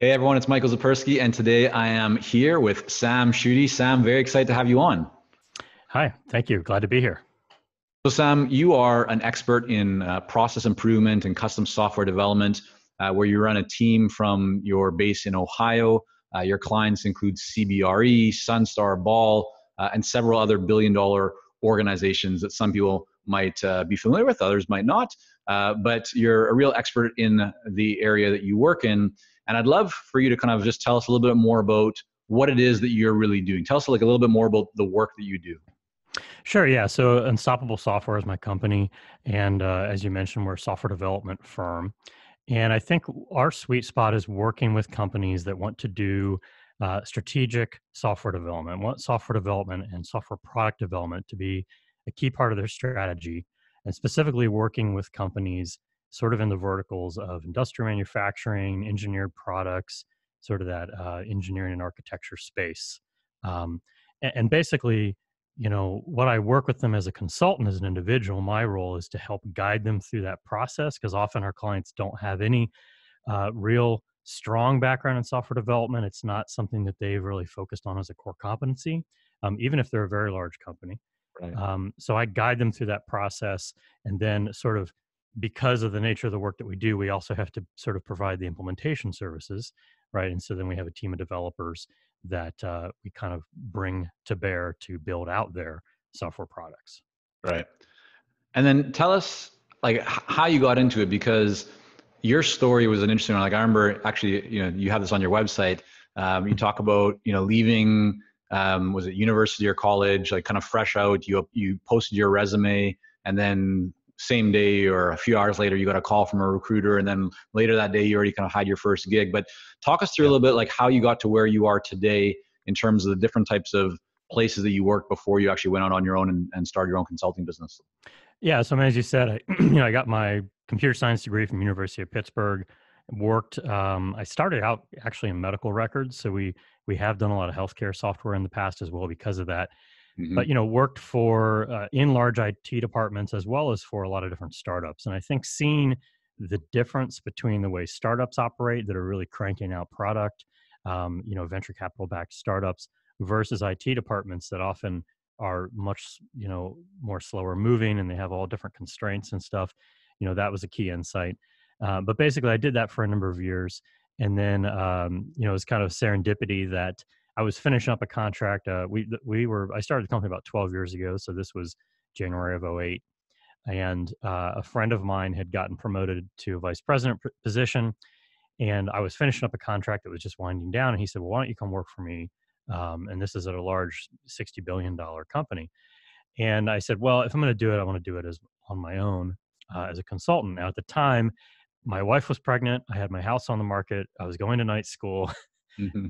Hey everyone, it's Michael Zapersky, and today I am here with Sam Schutte. Sam, very excited to have you on. Hi, thank you. Glad to be here. So, Sam, you are an expert in process improvement and custom software development, where you run a team from your base in Ohio. Your clients include CBRE, Sunstar, Ball, and several other billion-dollar organizations that some people might be familiar with, others might not. But you're a real expert in the area that you work in, and I'd love for you to kind of just tell us a little bit more about what it is that you're really doing. Tell us like a little bit more about the work that you do. Sure, yeah. So Unstoppable Software is my company. And as you mentioned, we're a software development firm. And I think our sweet spot is working with companies that want to do strategic software development, want software development and software product development to be a key part of their strategy, and specifically working with companies sort of in the verticals of industrial manufacturing, engineered products, sort of that engineering and architecture space. And basically, what I work with them as a consultant, as an individual, my role is to help guide them through that process because often our clients don't have any real strong background in software development. It's not something that they've really focused on as a core competency, even if they're a very large company. Right. So I guide them through that process. And then, sort of, because of the nature of the work that we do, we also have to sort of provide the implementation services, right? And so then we have a team of developers that we kind of bring to bear to build out their software products. Right. And then tell us like how you got into it because your story was an interesting one. Like I remember actually, you have this on your website. You talk about, leaving, was it university or college, like kind of fresh out, you posted your resume and then same day or a few hours later, you got a call from a recruiter. And then later that day, you already kind of had your first gig, but talk us through a Yeah. little bit like how you got to where you are today in terms of the different types of places that you worked before you actually went out on your own and started your own consulting business. Yeah. So, I mean, as you said, I got my computer science degree from University of Pittsburgh. Worked. I started out actually in medical records, so we have done a lot of healthcare software in the past as well because of that. But Hmm. worked for in large IT departments as well as for a lot of different startups. And I think seeing the difference between the way startups operate that are really cranking out product, venture capital backed startups versus IT departments that often are much more slower moving and they have all different constraints and stuff. That was a key insight. But basically, I did that for a number of years, and then it was kind of serendipity that I was finishing up a contract. I started the company about 12 years ago, so this was January of '08, and a friend of mine had gotten promoted to a vice president position, and I was finishing up a contract that was just winding down, and he said, "Well, why don't you come work for me?" And this is at a large $60 billion company. And I said, "Well, if I'm going to do it, I want to do it as on my own as a consultant." Now, at the time, my wife was pregnant. I had my house on the market. I was going to night school. Hmm.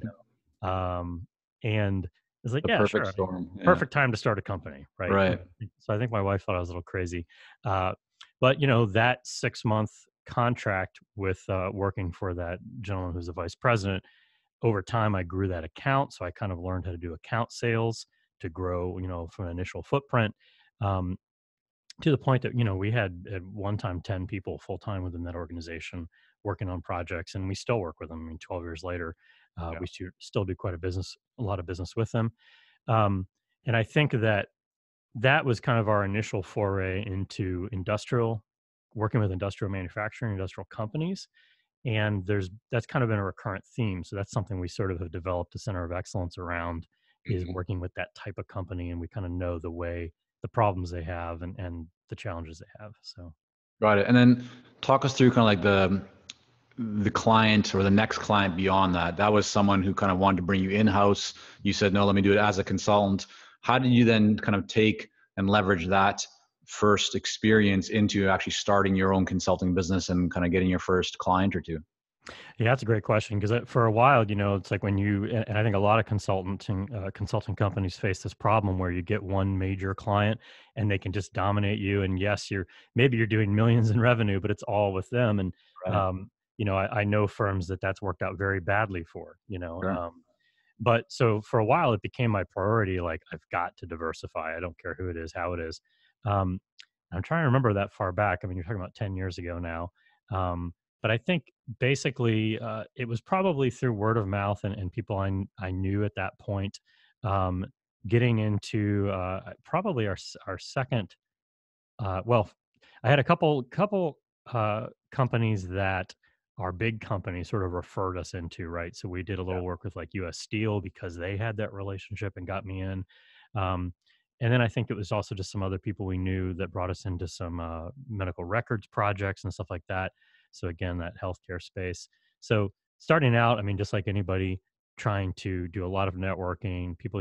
Um, and it's like, The yeah, perfect sure. I mean, storm. Yeah. perfect time to start a company, right? Right. So I think my wife thought I was a little crazy. Uh, but, that 6 month contract with working for that gentleman who's the vice president, over time, I grew that account. So I kind of learned how to do account sales to grow, from an initial footprint. Um, to the point that we had at one time 10 people full time within that organization working on projects, and we still work with them. I mean, 12 years later, Yeah. we still do quite a lot of business with them. um, and I think that that was kind of our initial foray into working with industrial manufacturing, industrial companies. And that's kind of been a recurrent theme. So that's something we sort of have developed a center of excellence around, is Hmm. working with that type of company. And we kind of know the problems they have and the challenges they have. So, Got it. And then talk us through kind of like the client or the next client beyond that. That was someone who kind of wanted to bring you in-house. You said, no, let me do it as a consultant. How did you then kind of take and leverage that first experience into actually starting your own consulting business and kind of getting your first client or two? yeah, that's a great question because for a while, it's like when and I think a lot of consulting companies face this problem where you get one major client and they can just dominate you. And yes, maybe you're doing millions in revenue, but it's all with them. And Right. I know firms that's worked out very badly for. Sure. But so for a while, it became my priority. Like, I've got to diversify. I don't care who it is, how it is. Um, I'm trying to remember that far back. I mean, you're talking about 10 years ago now. Um, But I think basically it was probably through word of mouth and people I knew at that point, um, getting into probably our second. Well, I had a couple companies that our big companies sort of referred us into, right? So we did a Yeah. little work with like U.S. Steel because they had that relationship and got me in. Um, and then I think it was also just some other people we knew that brought us into some medical records projects and stuff like that. So again, that healthcare space. So starting out, I mean, just like anybody, trying to do a lot of networking, people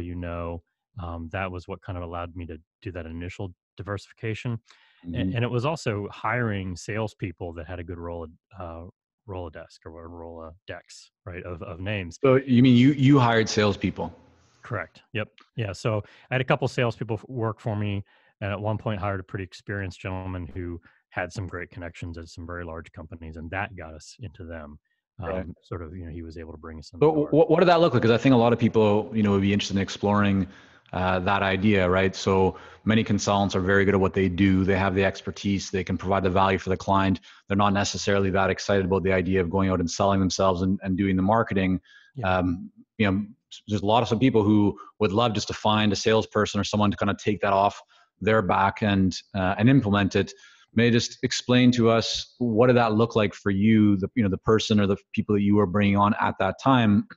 that was what kind of allowed me to do that initial diversification. Hmm. And it was also hiring salespeople that had a good Rolodesk or Rolodex, right, of names. So you mean you hired salespeople? Correct. Yep. Yeah. So I had a couple salespeople work for me, and at one point hired a pretty experienced gentleman who had some great connections at some very large companies, and that got us into them. Right. Sort of, he was able to bring us in the So door. what did that look like? Because I think a lot of people, would be interested in exploring that idea, right? So many consultants are very good at what they do. They have the expertise. They can provide the value for the client. They're not necessarily that excited about the idea of going out and selling themselves and doing the marketing. Yeah. Um, you know, there's a lot of some people who would love just to find a salesperson or someone to kind of take that off their back and implement it. May you just explain to us what did that look like for you, the person or the people that you were bringing on at that time,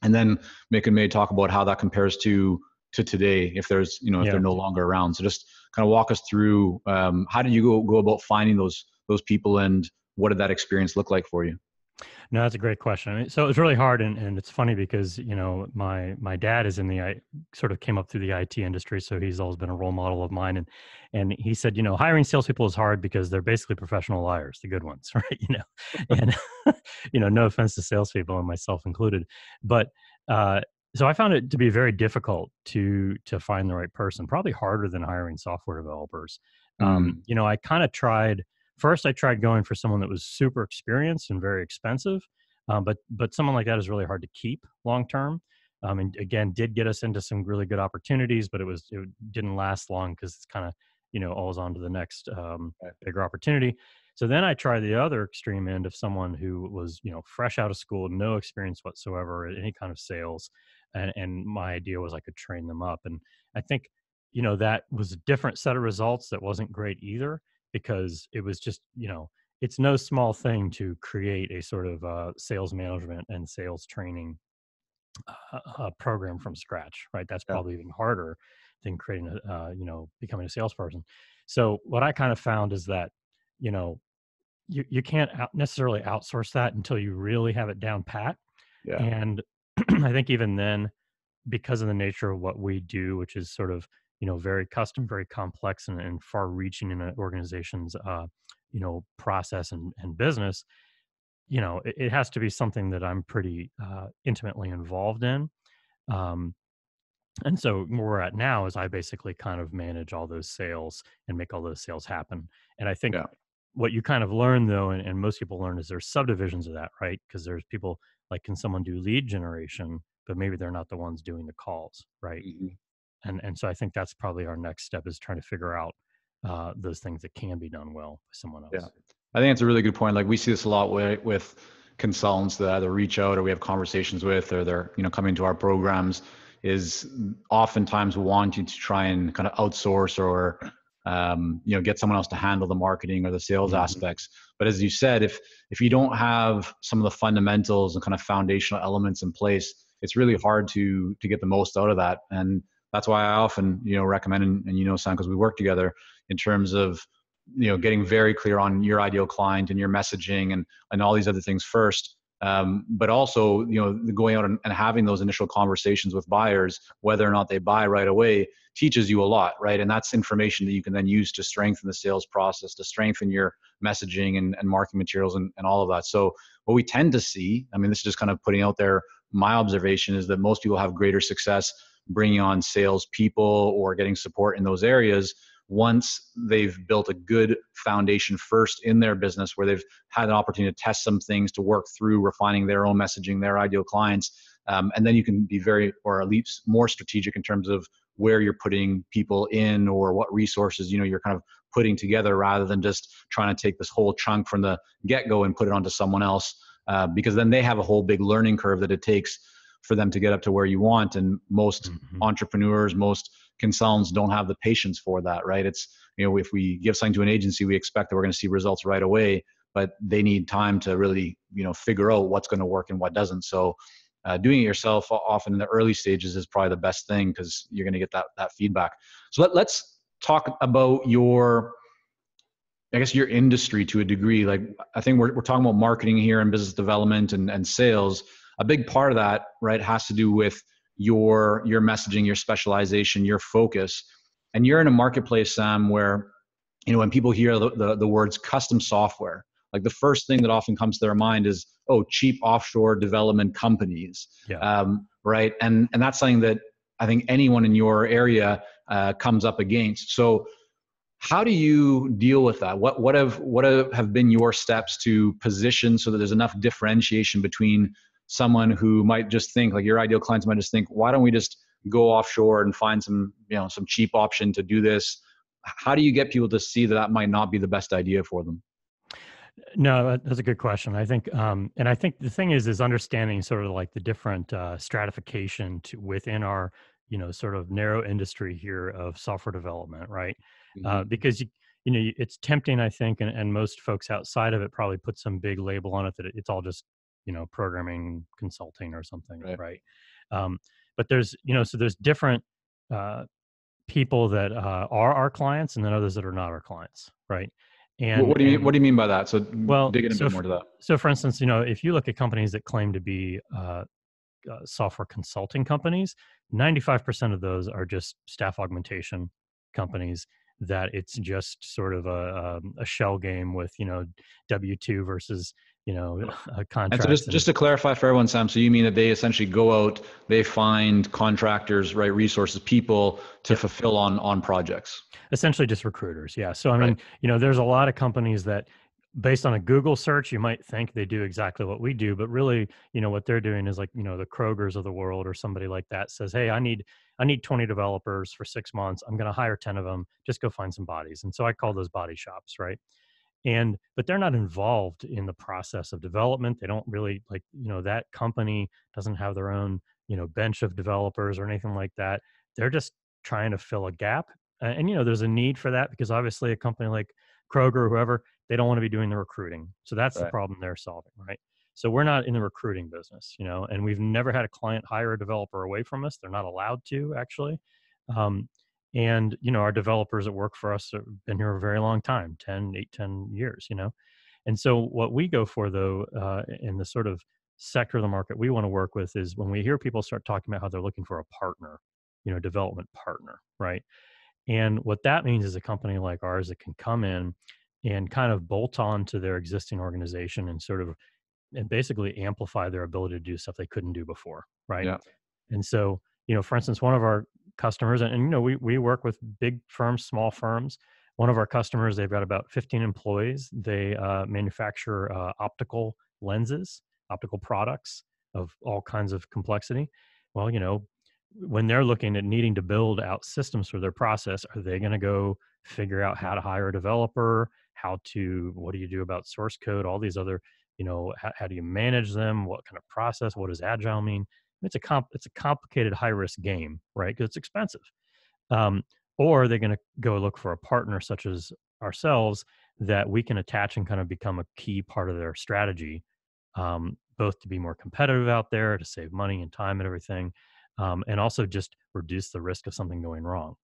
and then may talk about how that compares to today if there's if they're Yeah. no longer around. So just kind of walk us through how did you go about finding those people, and what did that experience look like for you? No, that's a great question. I mean, so it was really hard, and it's funny because my dad is in sort of came up through the IT industry, so he's always been a role model of mine, and he said, hiring salespeople is hard because they're basically professional liars, the good ones, right? And no offense to salespeople and myself included, but uh, so I found it to be very difficult to find the right person, probably harder than hiring software developers. Mm, I kind of tried. First, I tried going for someone that was super experienced and very expensive, but someone like that is really hard to keep long term. And again, did get us into some really good opportunities, but it didn't last long because it's kind of always on to the next right. bigger opportunity. So then I tried the other extreme end of someone who was fresh out of school, no experience whatsoever at any kind of sales, and my idea was I could train them up, and I think that was a different set of results that wasn't great either because it was just, it's no small thing to create a sort of sales management and sales training program from scratch, right? That's Yeah. probably even harder than creating becoming a salesperson. So what I kind of found is that, you know, you can't necessarily outsource that until you really have it down pat. Yeah. And I think even then, because of the nature of what we do, which is sort of very custom, very complex, and far reaching in an organization's process and business, it has to be something that I'm pretty intimately involved in. Um, and so where we're at now is I basically kind of manage all those sales and make all those sales happen. And I think Yeah. what you kind of learn though, and most people learn, is there's subdivisions of that, right? Because there's people like, can someone do lead generation, but maybe they're not the ones doing the calls, right? Mhm. And so I think that's probably our next step, is trying to figure out those things that can be done well by someone Yeah, else. I think it's a really good point. Like we see this a lot with consultants that either reach out or we have conversations with, or they're coming to our programs, is oftentimes wanting to try and kind of outsource or get someone else to handle the marketing or the sales Hmm. aspects. But as you said, if you don't have some of the fundamentals and kind of foundational elements in place, it's really hard to get the most out of that. And that's why I often recommend, and Sam, because we work together in terms of getting very clear on your ideal client and your messaging and all these other things first, but also going out and having those initial conversations with buyers, whether or not they buy right away, teaches you a lot, right? And that's information that you can then use to strengthen the sales process, to strengthen your messaging and marketing materials and all of that. So what we tend to see, I mean, this is just kind of putting out there, my observation is that most people have greater success bringing on sales people or getting support in those areas once they've built a good foundation first in their business, where they've had an opportunity to test some things, to work through refining their own messaging, their ideal clients. And then you can be very, or at least more strategic in terms of where you're putting people in or what resources, you're kind of putting together, rather than just trying to take this whole chunk from the get-go and put it onto someone else, because then they have a whole big learning curve that it takes for them to get up to where you want. And most entrepreneurs, most consultants don't have the patience for that, right? It's, if we give something to an agency, we expect that we're going to see results right away, but they need time to really, figure out what's going to work and what doesn't. So doing it yourself often in the early stages is probably the best thing, because you're going to get that feedback. So let's talk about your industry to a degree. Like, I think we're talking about marketing here and business development and sales. A big part of that, right, has to do with your messaging, your specialization, your focus. And you're in a marketplace, Sam, where, when people hear the words custom software, like the first thing that often comes to their mind is, oh, cheap offshore development companies. Yeah. Right. And that's something that I think anyone in your area comes up against. So how do you deal with that? What have been your steps to position so that there's enough differentiation between someone who might just think, like your ideal clients might just think, why don't we just go offshore and find some cheap option to do this? How do you get people to see that might not be the best idea for them? No, that's a good question. I think, and I think the thing is understanding sort of like the different stratification within our, sort of narrow industry here of software development, right? Because it's tempting, I think, and most folks outside of it probably put some big label on it that it's all just, programming consulting or something, right? But there's, so there's different uh, people that are our clients, and then others that are not our clients, right? What do you mean? What do you mean by that? So Well, dig in a bit more to that. so for instance, if you look at companies that claim to be software consulting companies, 95% of those are just staff augmentation companies. That it's just sort of a shell game with W-2 versus And so contracts. just to clarify for everyone, Sam, so you mean that they essentially go out, they find contractors, right, resources, people to fulfill on projects. Essentially just recruiters. Yeah. So, I Right. mean, there's a lot of companies that based on a Google search, you might think they do exactly what we do, but really, what they're doing is like, the Krogers of the world or somebody like that says, hey, I need 20 developers for 6 months. I'm going to hire 10 of them. Just go find some bodies. And so I call those body shops. Right. But they're not involved in the process of development. They don't really like, that company doesn't have their own, bench of developers or anything like that. They're just trying to fill a gap. And there's a need for that because obviously a company like Kroger or whoever, they don't want to be doing the recruiting. So that's the Right. problem they're solving, right? So we're not in the recruiting business, and we've never had a client hire a developer away from us. They're not allowed to actually. Um, and our developers that work for us have been here a very long time, 10 years, and so what we go for though, in the sort of sector of the market we want to work with is when we hear people start talking about how they're looking for a partner, development partner, right? And what that means is a company like ours that can come in and kind of bolt on to their existing organization and sort of and basically amplify their ability to do stuff they couldn't do before, right? Yeah. And so, for instance, one of our customers, and we work with big firms, small firms. One of our customers, they've got about 15 employees. They manufacture optical lenses, optical products of all kinds of complexity. Well, when they're looking at needing to build out systems for their process, are they going to go figure out how to hire a developer? What do you do about source code? All these other, how do you manage them? What kind of process? What does agile mean? It's a complicated high risk game, right? Because it's expensive. Um, or are they going to go look for a partner such as ourselves that we can attach and kind of become a key part of their strategy, both to be more competitive out there, to save money and time and everything, and also just reduce the risk of something going wrong.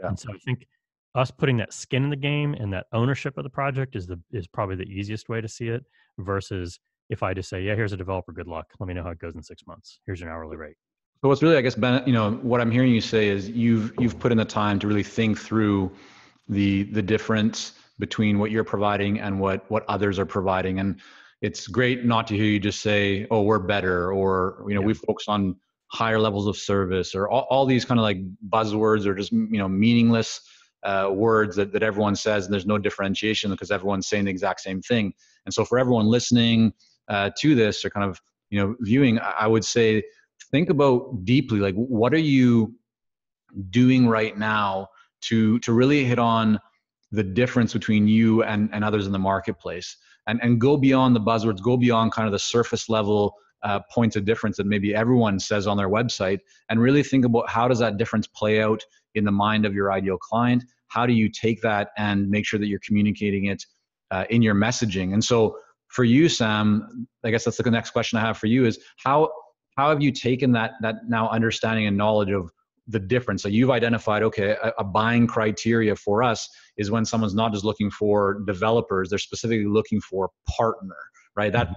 Yeah. And so I think us putting that skin in the game and that ownership of the project is probably the easiest way to see it versus if I just say, yeah, here's a developer, good luck. Let me know how it goes in 6 months. Here's your hourly rate. So what's really, I guess, Ben, what I'm hearing you say is you've put in the time to really think through the difference between what you're providing and what others are providing. And it's great not to hear you just say, oh, we're better, or Yeah. we focus on higher levels of service, or all these kind of like buzzwords or just meaningless words that everyone says, and there's no differentiation because everyone's saying the exact same thing. And so for everyone listening to this or kind of viewing, I would say think about deeply, like what are you doing right now to really hit on the difference between you and others in the marketplace, and go beyond the buzzwords, go beyond kind of the surface level points of difference that maybe everyone says on their website, and really think about how does that difference play out in the mind of your ideal client? How do you take that and make sure that you're communicating it in your messaging? And so for you, Sam, I guess that's the next question I have for you is how have you taken that now understanding and knowledge of the difference? So you've identified, okay, a buying criteria for us is when someone's not just looking for developers, they're specifically looking for partner, right? That's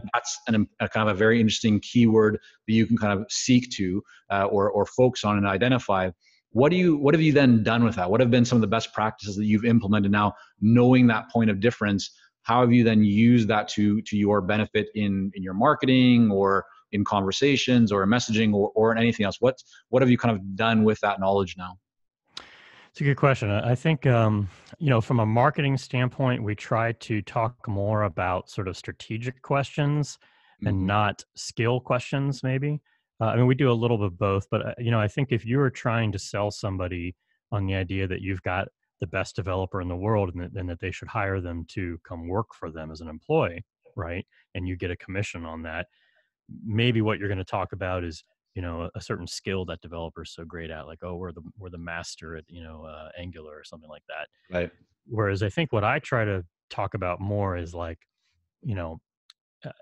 a kind of a very interesting keyword that you can kind of seek to or focus on and identify. What have you then done with that? What have been some of the best practices that you've implemented now, knowing that point of difference? How have you then used that to your benefit in your marketing or in conversations or messaging or anything else? What have you kind of done with that knowledge now? It's a good question. I think, from a marketing standpoint, we try to talk more about sort of strategic questions and Hmm. not skill questions, maybe. I mean, we do a little bit of both, but, I think if you are trying to sell somebody on the idea that you've got the best developer in the world and that they should hire them to come work for them as an employee, right? And you get a commission on that, maybe what you're going to talk about is a certain skill that developers so great at, like, oh, we're the master at Angular or something like that. Right, Whereas I think what I try to talk about more is like, you know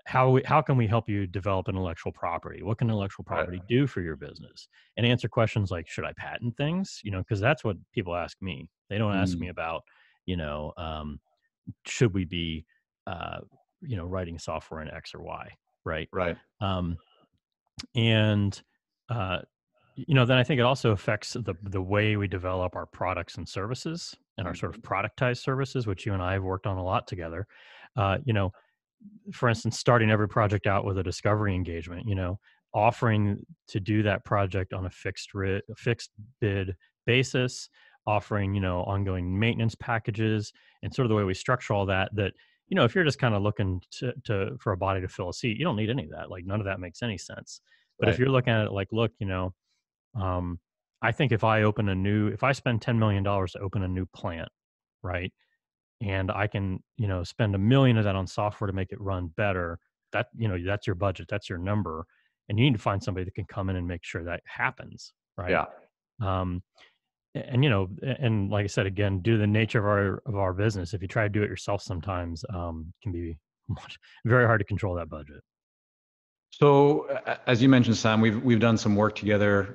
how can we help you develop intellectual property? What can intellectual right, property do for your business? And answer questions like, should I patent things? Because that's what people ask me. They don't ask me mm, about, you know should we be uh writing software in X or Y, right? right, um and uh, then I think it also affects the way we develop our products and services and our sort of mhm, productized services, which you and I have worked on a lot together. Uh, you know, for instance, starting every project out with a discovery engagement, offering to do that project on a fixed bid basis, offering, ongoing maintenance packages, and sort of the way we structure all that, if you're just kind of looking for a body to fill a seat, you don't need any of that. Like, none of that makes any sense. But if right, you're looking at it like, look, um, I think if I spend $10 million to open a new plant, right? And I can, spend 1 million of that on software to make it run better. That's your budget, that's your number. And you need to find somebody that can come in and make sure that happens, right? yeah. Um, and like I said, again, due to the nature of our business, if you try to do it yourself, sometimes can be very hard to control that budget. So as you mentioned, Sam, we've done some work together.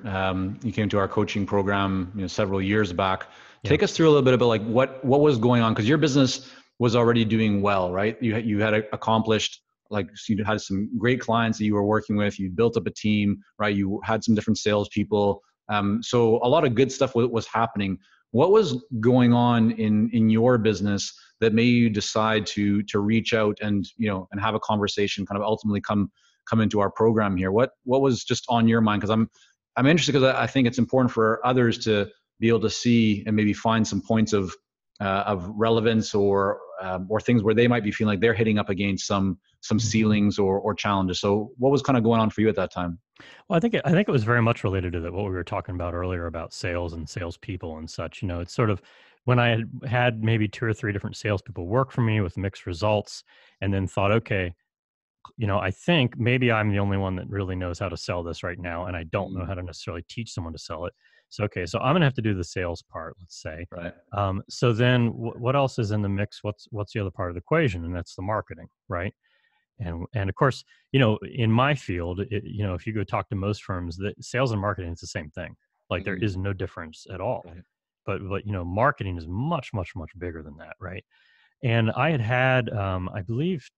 You came to our coaching program, several years back. Yeah. Take us through a little bit about like what was going on, because your business was already doing well, right? You had accomplished, like, so you had some great clients that you were working with. You built up a team, right? You had some different salespeople. So a lot of good stuff was happening. What was going on in your business that made you decide to reach out and and have a conversation, kind of ultimately come into our program here? What was just on your mind? Because I'm interested, because I think it's important for others to be able to see and maybe find some points of relevance or things where they might be feeling like they're hitting up against some ceilings or challenges. So what was kind of going on for you at that time? Well, I think it was very much related to what we were talking about earlier about sales and salespeople and such. It's sort of when I had maybe two or three different salespeople work for me with mixed results, and then thought, okay, I think maybe I'm the only one that really knows how to sell this right now, and I don't know Mm, how to necessarily teach someone to sell it. So, okay, so I'm gonna have to do the sales part, let's say. right. So then, what else is in the mix? What's the other part of the equation? And that's the marketing, right? And of course, in my field, if you go talk to most firms, that sales and marketing is the same thing. Like, there Mm, is no difference at all. right. But marketing is much, much, much bigger than that, right? And I had, I believe,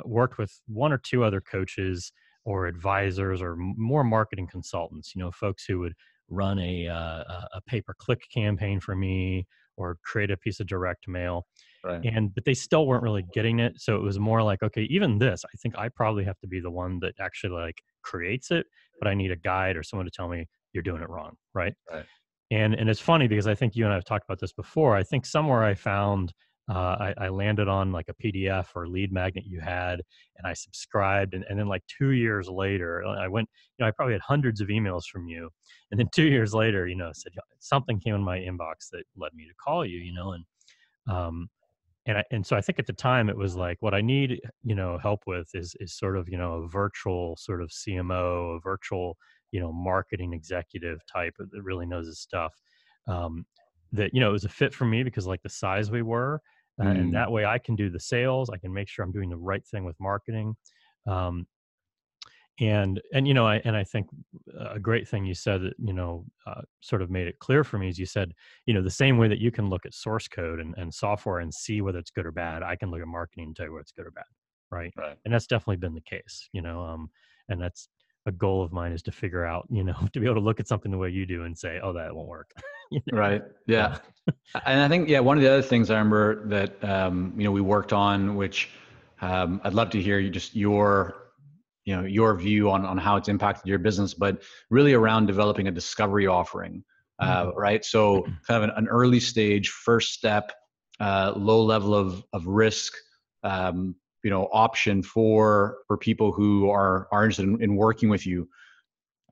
worked with one or two other coaches or advisors or more marketing consultants. Folks who would run a pay per click campaign for me or create a piece of direct mail, Right. but they still weren't really getting it. So it was more like, okay, even this, I think I probably have to be the one that actually like creates it, but I need a guide or someone to tell me you're doing it wrong, right? Right. And it's funny because I think you and I have talked about this before. I think somewhere I found I landed on like a PDF or lead magnet you had, and I subscribed. And then like 2 years later, I went, I probably had hundreds of emails from you. And then 2 years later, said something came in my inbox that led me to call you, um, and so I think at the time it was like, what I need, help with is sort of, a virtual sort of CMO, a virtual, marketing executive type that really knows his stuff. Um, that, it was a fit for me because like the size we were, and Mm, that way I can do the sales. I can make sure I'm doing the right thing with marketing. Um, and I think a great thing you said that sort of made it clear for me is you said, the same way that you can look at source code and software and see whether it's good or bad, I can look at marketing and tell you whether it's good or bad, right? right. And that's definitely been the case, and that's a goal of mine, is to figure out, to be able to look at something the way you do and say, oh, that won't work. you know Right. so Yeah. And I think, yeah, one of the other things I remember that, we worked on, which I'd love to hear your view on how it's impacted your business, but really around developing a discovery offering, Mhm. right? So kind of an early stage, first step, low level of risk, option for people who are interested in working with you.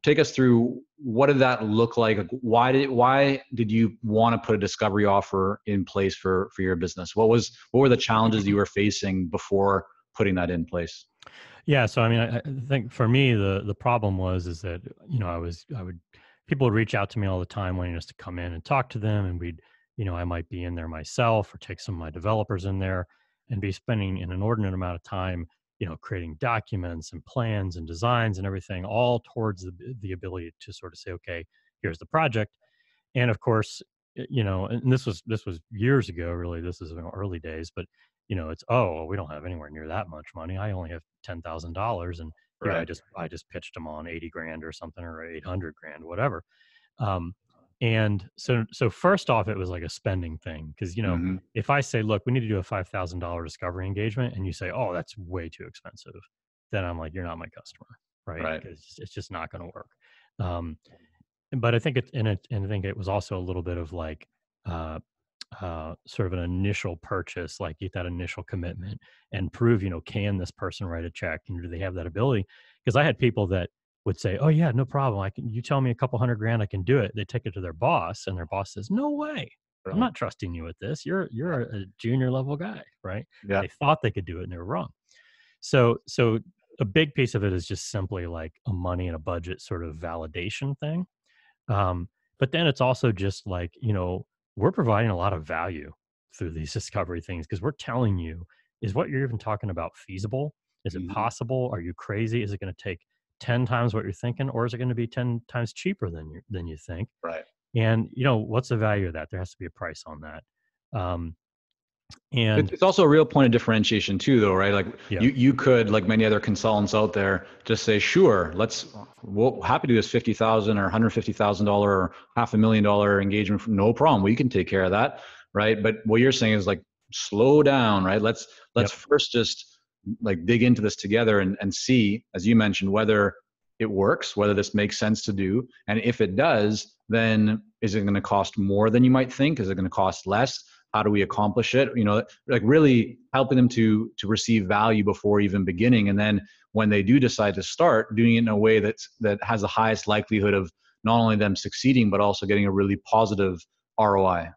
Take us through, what did that look like? Why did you want to put a discovery offer in place for your business? What were the challenges you were facing before putting that in place? Yeah, so I mean, I think for me, the problem is that I would people would reach out to me all the time wanting us to come in and talk to them, and I might be in there myself or take some of my developers in there and be spending an inordinate amount of time, creating documents and plans and designs and everything, all towards the ability to sort of say, okay, here's the project. And of course, and this was years ago, really. This is in early days, but it's, oh, well, we don't have anywhere near that much money. I only have $10,000, and Right. I just pitched them on 80 grand or something, or 800 grand, whatever. Um, and so first off, it was like a spending thing, because Hmm. if I say, look, we need to do a $5,000 discovery engagement, and you say, oh, that's way too expensive, then I'm like, you're not my customer, right? Right. Because it's just not going to work. Um, but I think and I think it was also a little bit of like, uh, sort of an initial purchase, like get that initial commitment and prove, can this person write a check, and do they have that ability? Because I had people that would say, "Oh yeah, no problem. You tell me a couple hundred grand, I can do it." They take it to their boss, and their boss says, "No way. I'm Right. not trusting you with this. You're a junior level guy, right?" Yeah. They thought they could do it, and they were wrong. So a big piece of it is just simply like a money and a budget sort of validation thing. But then it's also just like, we're providing a lot of value through these discovery things, because we're telling you, is what you're even talking about feasible? Is it Hmm. possible? Are you crazy? Is it going to take 10 times what you're thinking, or is it going to be 10 times cheaper than you think? Right. And what's the value of that? There has to be a price on that. Um, It's and it's also a real point of differentiation too, though, right? Like yeah, you could, like many other consultants out there, just say, sure, we'll happy to do this 50,000 or $150,000 or $500,000 engagement. No problem, we can take care of that, right? But what you're saying is like, slow down, right? Let's yep, first just like dig into this together and see, as you mentioned, whether it works, whether this makes sense to do, and if it does, then is it going to cost more than you might think? Is it going to cost less? How do we accomplish it? Like really helping them to receive value before even beginning, and then when they do decide to start, doing it in a way that has the highest likelihood of not only them succeeding but also getting a really positive ROI.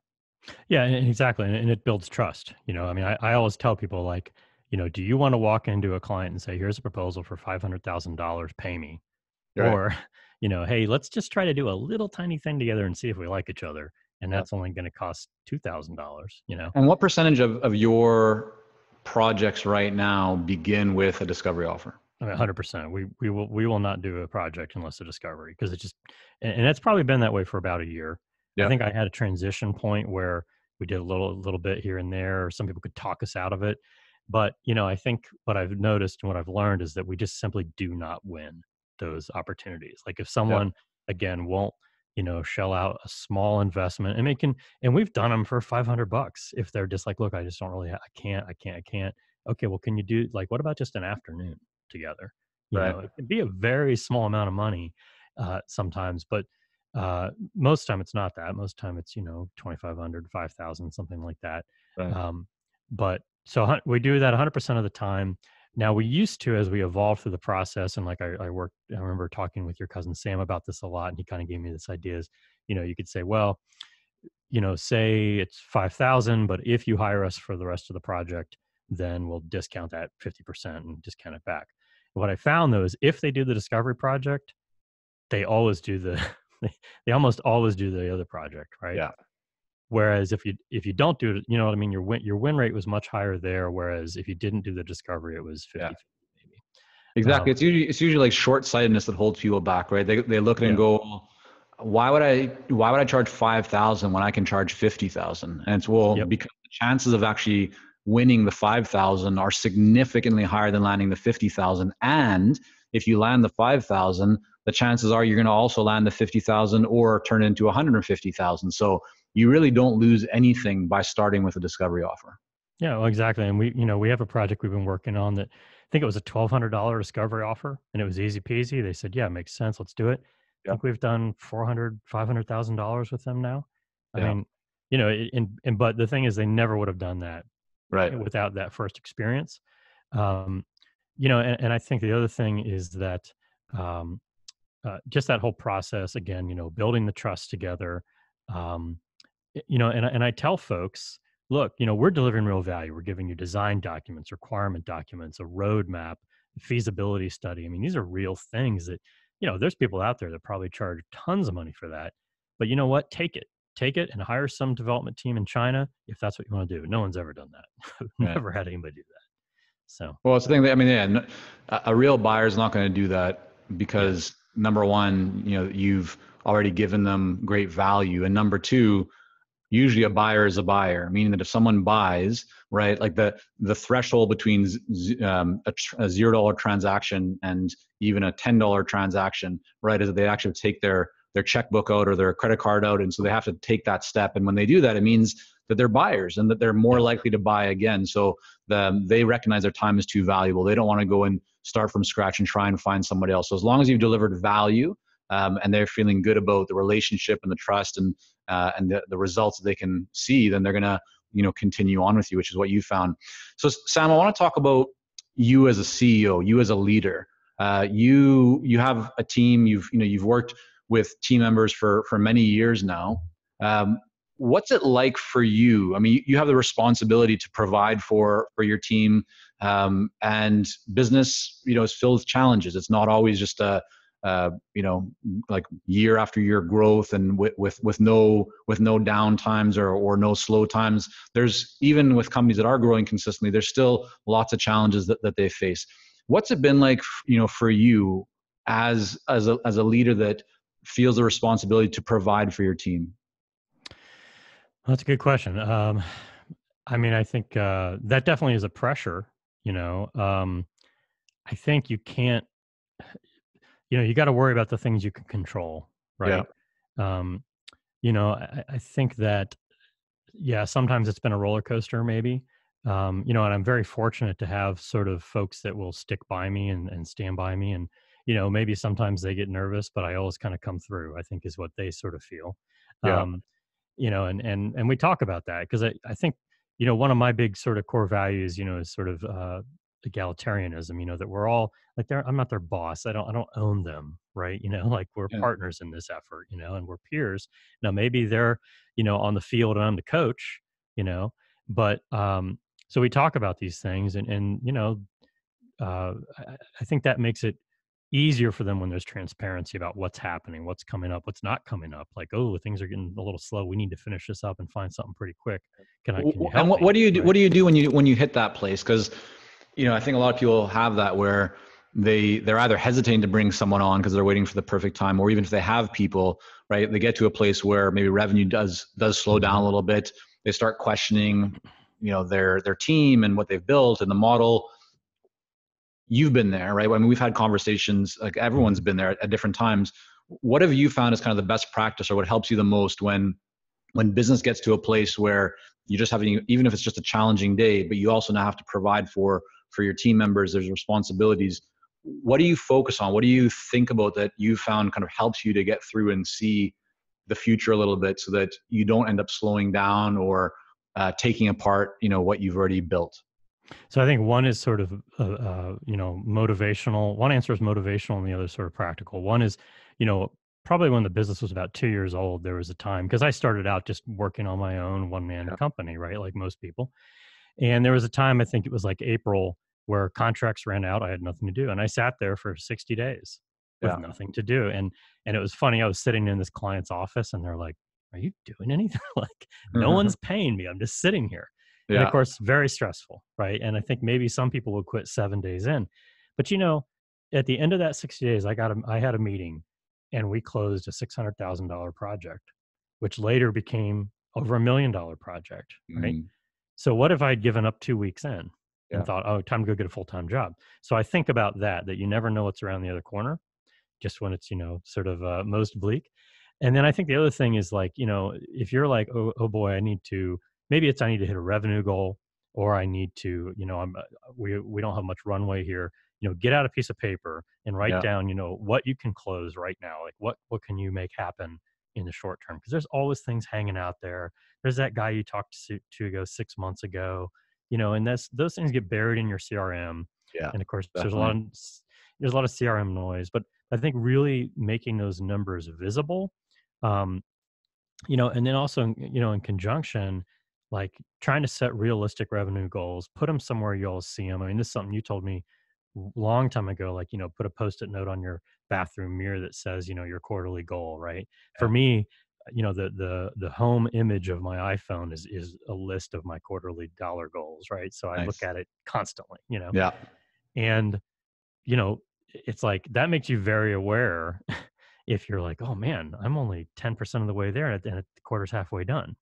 yeah, exactly. And it builds trust. I mean, I always tell people, like, do you want to walk into a client and say, here's a proposal for $500,000, pay me? Right. Or, hey, let's just try to do a little tiny thing together and see if we like each other. And Yeah. that's only going to cost $2,000. And what percentage of your projects right now begin with a discovery offer? I mean, 100%. We will not do a project unless a discovery, because it just, and it's probably been that way for about a year. I Yeah. think I had a transition point where we did a little bit here and there, or some people could talk us out of it. But I think what I've noticed and what I've learned is that we just simply do not win those opportunities. Like if Yeah. someone again won't, shell out a small investment, and and we've done them for $500 if they're just like, look, I just don't really, I can't. Okay, well, can you do, like, what about just an afternoon together? Right. It can be a very small amount of money sometimes, but most time it's not that. Most time it's 2,500, 5,000, something like that. Right. Um, But so we do that 100% of the time. Now we used to, as we evolved through the process, and like I remember talking with your cousin Sam about this a lot, and he kind of gave me this idea is, you could say, well, say it's 5,000, but if you hire us for the rest of the project, then we'll discount that 50% and discount it back. What I found though is if they do the discovery project, they always do they almost always do the other project, right? Yeah. Whereas if you don't do it, you know what I mean, your win rate was much higher there. Whereas if you didn't do the discovery, it was Yeah. 50 maybe. Exactly. It's usually like short-sightedness that holds people back, right? They look at it and Yeah. go, why would I charge 5,000 when I can charge 50,000? And it's, well, Yep. because the chances of actually winning the 5,000 are significantly higher than landing the 50,000. And if you land the 5,000, the chances are you're going to also land the 50,000 or turn it into 150,000. So you really don't lose anything by starting with a discovery offer. Yeah, well, exactly. And we have a project we've been working on that I think it was a $1,200 discovery offer and it was easy peasy. They said, yeah, it makes sense. Let's do it. I Yeah. think we've done $500,000 with them now. I Yeah. mean, but the thing is they never would have done that Right. without that first experience. Um, and I think the other thing is that um, just that whole process again, building the trust together. Um, and I tell folks, look, we're delivering real value. We're giving you design documents, requirement documents, a roadmap, feasibility study. I mean, these are real things that, there's people out there that probably charge tons of money for that. But you know what? Take it and hire some development team in China if that's what you want to do. No one's ever done that. Right. Never had anybody do that. So, Well, it's the thing that, I mean, yeah, a real buyer is not going to do that yeah. because number one, you've already given them great value. And number two, usually a buyer is a buyer, meaning that if someone buys, right, like the threshold between a $0 transaction and even a $10 transaction, right, is that they actually take their checkbook out or their credit card out, and so they have to take that step. And when they do that, it means that they're buyers and that they're more Yeah. likely to buy again. So they recognize their time is too valuable. They don't want to go and start from scratch and try and find somebody else. So as long as you've delivered value, and they're feeling good about the relationship and the trust and the results that they can see, then they're gonna continue on with you, which is what you found. So Sam, I want to talk about you as a CEO, you as a leader. You have a team. You've worked with team members for many years now. Um, what's it like for you? I mean, you have the responsibility to provide for your team, and business is filled with challenges. It's not always just a like year after year growth and with no down times or no slow times. There's, even with companies that are growing consistently, there's still lots of challenges that they face. What's it been like, for you as a leader that feels the responsibility to provide for your team? That's a good question. I mean, I think that definitely is a pressure. I think you can't. You got to worry about the things you can control, Yeah. right? Um, I think that yeah, sometimes it's been a roller coaster, maybe. And I'm very fortunate to have sort of folks that will stick by me and stand by me, and maybe sometimes they get nervous, but I always kind of come through. I think is what they sort of feel. Yeah. Um, and we talk about that because I think one of my big sort of core values is sort of egalitarianism, that we're all like I'm not their boss. I don't own them, right? Like we're Yeah. partners in this effort, and we're peers. Now maybe they're on the field and I'm the coach, but so we talk about these things, and I think that makes it easier for them when there's transparency about what's happening, what's coming up, what's not coming up. Like, oh, things are getting a little slow. We need to finish this up and find something pretty quick. Can you And help what me? do you do? Right. What do you do when you hit that place? Because I think a lot of people have that where they're either hesitating to bring someone on because they're waiting for the perfect time, or even if they have people, right, they get to a place where maybe revenue does slow down Mm-hmm. a little bit. They start questioning, their team and what they've built and the model. You've been there, right? I mean, we've had conversations, like everyone's Mm-hmm. been there at different times. What have you found as kind of the best practice, or what helps you the most when business gets to a place where you just having, even if it's just a challenging day, but you also now have to provide for your team members, there's responsibilities. What do you focus on? What do you think about that you found kind of helps you to get through and see the future a little bit so that you don't end up slowing down or taking apart, what you've already built? So I think one is sort of, motivational. One answer is motivational, and the other is sort of practical. One is, you know, probably when the business was about 2 years old, there was a time because I started out just working on my own one man Yeah. company, right, like most people. And there was a time, I think it was like April, where contracts ran out. I had nothing to do, and I sat there for 60 days with Yeah. nothing to do. And it was funny. I was sitting in this client's office, and they're like, "Are you doing anything?" Like, no one's paying me. I'm just sitting here. And of Yeah. course, very stressful, right? And I think maybe some people would quit 7 days in, but at the end of that 60 days, I had a meeting, and we closed a $600,000 project, which later became over $1 million project, right? Mhm. So what if I'd given up 2 weeks in and Yeah. thought, "Oh, time to go get a full-time job." So I think about that you never know what's around the other corner, just when it's, sort of, most bleak. And then I think the other thing is, like, if you're like, "Oh boy, I need to hit a revenue goal, or I need to, we don't have much runway here." Get out a piece of paper and write Yeah. down, what you can close right now. Like, what can you make happen in the short term? Because there's always things hanging out there. There's that guy you talked to go 6 months ago, and those things get buried in your CRM. Yeah. And of course, Definitely. there's a lot of CRM noise, but I think really making those numbers visible, um, and then also, in conjunction, like trying to set realistic revenue goals, put them somewhere you all see them. I mean, this is something you told me long time ago, like, put a post-it note on your bathroom mirror that says, your quarterly goal, right? For Yeah. me, the home image of my iPhone is a list of my quarterly dollar goals, right? So I look Nice. at it constantly, Yeah. and you know, it's like that makes you very aware if you're like, "Oh man, I'm only 10% of the way there, and the quarter's halfway done."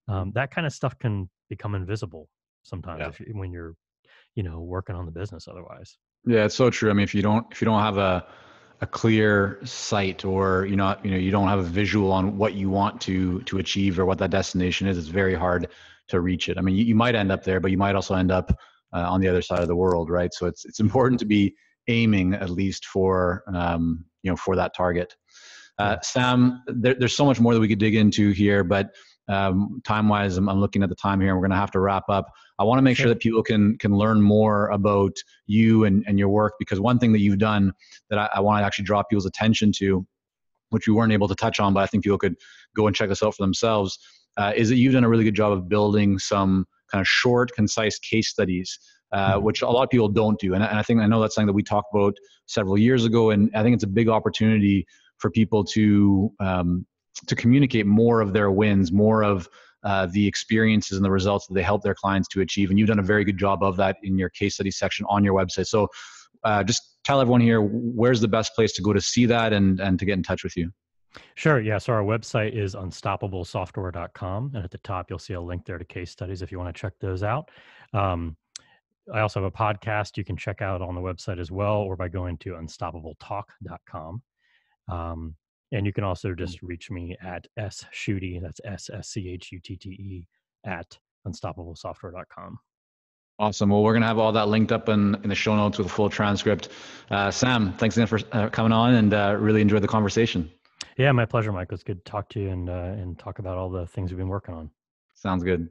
Mhm. That kind of stuff can become invisible sometimes Yeah. when you're, working on the business otherwise. Yeah, it's so true. I mean, if you don't have a clear sight, or you don't have a visual on what you want to achieve or what that destination is, it's very hard to reach it. I mean, you might end up there, but you might also end up on the other side of the world, right? So it's important to be aiming at least for that target. Yeah. Sam, there's so much more that we could dig into here, but time wise, I'm looking at the time here, and we're going to have to wrap up. I want to make sure Sure. that people can learn more about you and your work, because one thing that you've done that I want to actually draw people's attention to, which we weren't able to touch on, but I think people could go and check this out for themselves, is that you've done a really good job of building some kind of short, concise case studies, Mhm. which a lot of people don't do. And I know that's something that we talked about several years ago, and I think it's a big opportunity for people to communicate more of their wins, more of the experiences and the results that they help their clients to achieve. And you've done a very good job of that in your case study section on your website. So just tell everyone here, where's the best place to go to see that and to get in touch with you. Sure. Yeah. So our website is unstoppablesoftware.com. And at the top, you'll see a link there to case studies if you want to check those out. Um, I also have a podcast you can check out on the website as well, or by going to unstoppabletalk.com. Um, and you can also just reach me at schutte, that's SSCHUTTE, at unstoppablesoftware.com. Awesome. Well, we're going to have all that linked up in the show notes with a full transcript. Sam, thanks again for coming on, and really enjoyed the conversation. Yeah, my pleasure, Michael. It's good to talk to you and talk about all the things we've been working on. Sounds good.